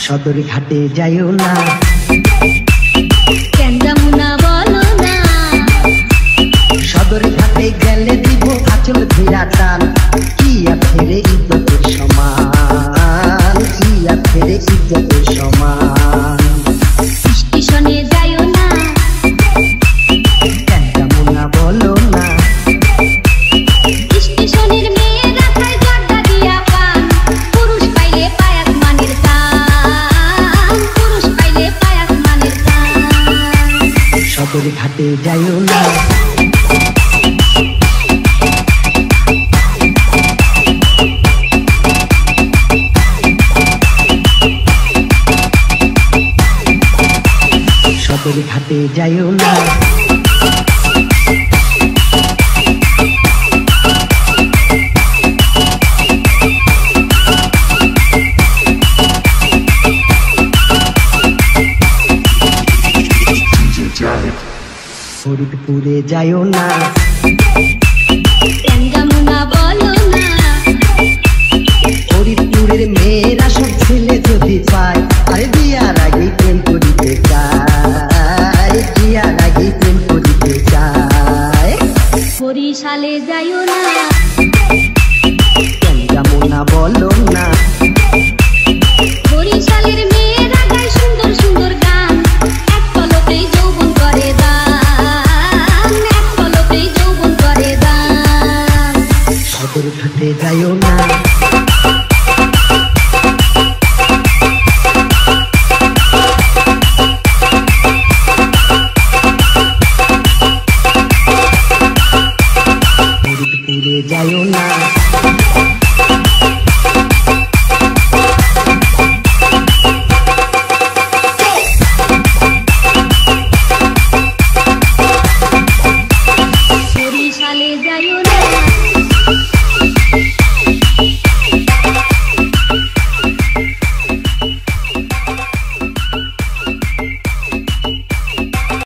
সদর ঘাটে যাইও না, কেন যাবো না বলো না। সদর ঘাটে গেলে দিব আঁচল ধীরা টান, কি আছে রে ইজ্জতের সমান, কি আছে রে ইজ্জতের সমান। স্টেশনে যাইও না, কেন যাবো না বলো না। স্টেশনের মেয়েরা খায় জর্দা দিয়া পান, পুরুষ পাইলে পায় আসমানের কান, পুরুষ পাইলে পায় আসমানের কান। সদর ঘাটে যাইও না, সদর ঘাটে যাইও না। ফরিদপুরে যাইও না, কেন যাবো না বলো না। ফরিদপুরের মেয়েরা সব ছেলে যদি পায়, আরে বিয়ার আগে প্রেম করিতে চায়, বিয়ার আগে প্রেম করিতে চায়। বরিশালে যাইও না, কেন যাবো না বলো না। বরিশালের মেয়েরা গায় সুন্দর সুন্দর গান, এক পলকেই যৌবন করে দান, এক পলকেই যৌবন করে দান। সদর ঘাটে যাইও না, ফরিদপুরে যাইও না।